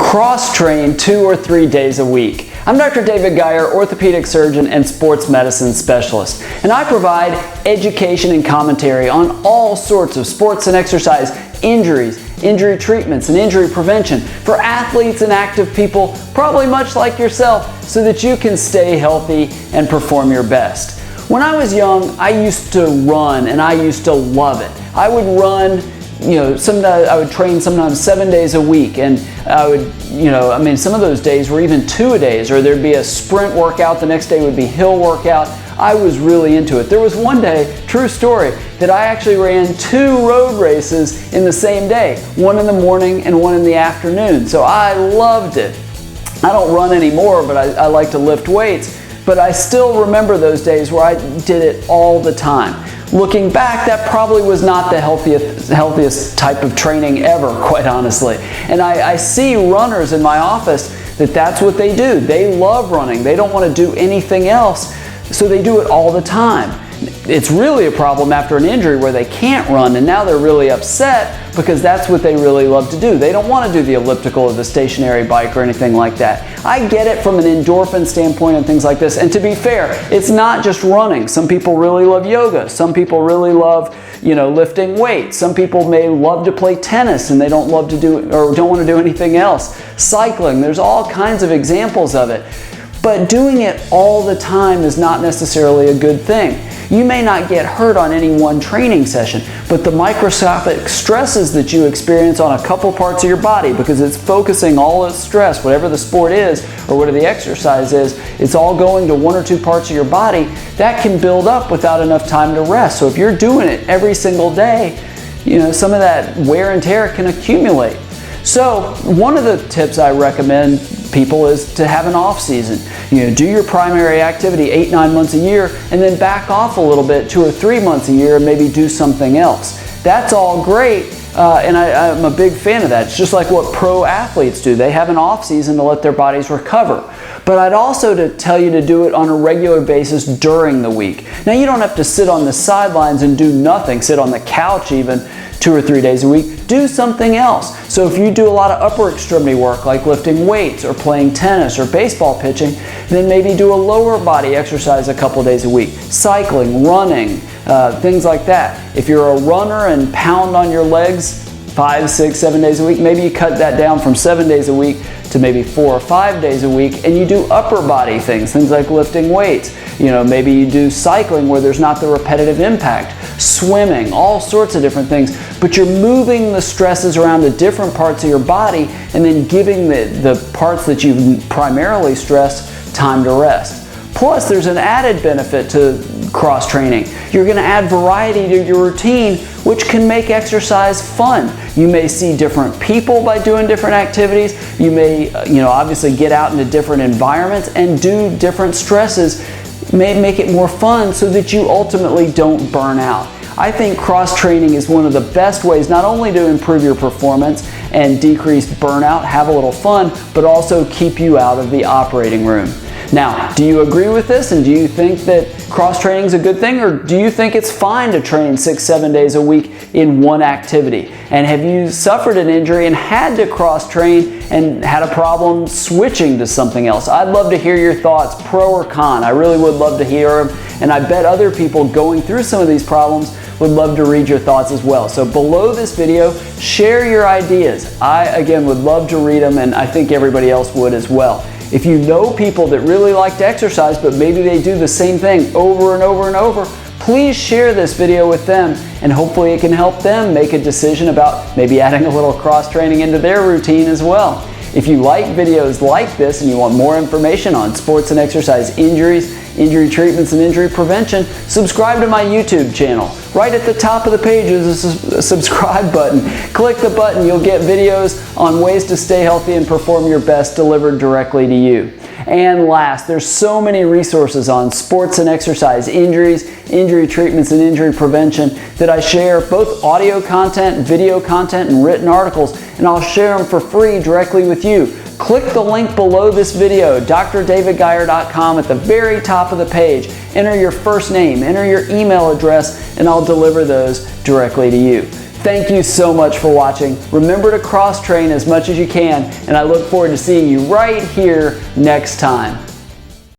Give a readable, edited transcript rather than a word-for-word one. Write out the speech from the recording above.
cross-train 2 or 3 days a week. I'm Dr. David Geyer, orthopedic surgeon and sports medicine specialist, and I provide education and commentary on all sorts of sports and exercise injuries, injury treatments, and injury prevention for athletes and active people, probably much like yourself, so that you can stay healthy and perform your best. When I was young, I used to run, and I used to love it. I would run, sometimes I would train sometimes 7 days a week, and I would, some of those days were even 2-a-days, or there'd be a sprint workout, the next day would be hill workout. I was really into it. There was one day, true story, that I actually ran 2 road races in the same day, one in the morning and one in the afternoon. So I loved it. I don't run anymore, but I like to lift weights. But I still remember those days where I did it all the time. Looking back, that probably was not the healthiest type of training ever, quite honestly. And I see runners in my office that's what they do. They love running. They don't want to do anything else, so they do it all the time. It's really a problem after an injury where they can't run, and now they're really upset because that's what they really love to do. They don't want to do the elliptical or the stationary bike or anything like that. I get it from an endorphin standpoint and things like this. And to be fair, it's not just running. Some people really love yoga. Some people really love, lifting weights. Some people may love to play tennis and they don't love to do or don't want to do anything else. Cycling, there's all kinds of examples of it. But doing it all the time is not necessarily a good thing. You may not get hurt on any one training session, but the microscopic stresses that you experience on a couple parts of your body, because it's focusing all its stress, whatever the sport is or whatever the exercise is, it's all going to 1 or 2 parts of your body, that can build up without enough time to rest. So if you're doing it every single day, some of that wear and tear can accumulate. So one of the tips I recommend people is to have an off season. Do your primary activity 8-9 months a year, and then back off a little bit 2 or 3 months a year and maybe do something else. That's all great, and I'm a big fan of that. It's just like what pro athletes do. They have an off season to let their bodies recover. But I'd also tell you to do it on a regular basis during the week. Now, you don't have to sit on the sidelines and do nothing, sit on the couch even 2 or 3 days a week. Do something else. So if you do a lot of upper extremity work like lifting weights or playing tennis or baseball pitching, then maybe do a lower body exercise a couple days a week. Cycling, running, things like that. If you're a runner and pound on your legs 5, 6, 7 days a week, maybe you cut that down from 7 days a week to maybe 4 or 5 days a week, and you do upper body things like lifting weights. Maybe you do cycling where there's not the repetitive impact, swimming, all sorts of different things, but you're moving the stresses around the different parts of your body and then giving the parts that you primarily stress time to rest. Plus, there's an added benefit to cross-training. You're going to add variety to your routine, which can make exercise fun. You may see different people by doing different activities. You may, obviously get out into different environments and do different stresses. May make it more fun so that you ultimately don't burn out. I think cross-training is one of the best ways not only to improve your performance and decrease burnout, have a little fun, but also keep you out of the operating room. Now, do you agree with this, and do you think that cross-training is a good thing, or do you think it's fine to train 6-7 days a week in one activity? And have you suffered an injury and had to cross-train and had a problem switching to something else? I'd love to hear your thoughts, pro or con. I really would love to hear them, and I bet other people going through some of these problems would love to read your thoughts as well. So below this video, share your ideas. I, again, would love to read them, and I think everybody else would as well. If you know people that really like to exercise, but maybe they do the same thing over and over and over, please share this video with them, and hopefully it can help them make a decision about maybe adding a little cross-training into their routine as well. If you like videos like this and you want more information on sports and exercise injuries, injury treatments, and injury prevention, subscribe to my YouTube channel. Right at the top of the page is a subscribe button. Click the button, you'll get videos on ways to stay healthy and perform your best delivered directly to you. And last, there's so many resources on sports and exercise injuries, injury treatments, and injury prevention that I share, both audio content, video content, and written articles, and I'll share them for free directly with you. Click the link below this video, drdavidgeyer.com, at the very top of the page. Enter your first name, enter your email address, and I'll deliver those directly to you. thank you so much for watching. Remember to cross-train as much as you can, and I look forward to seeing you right here next time.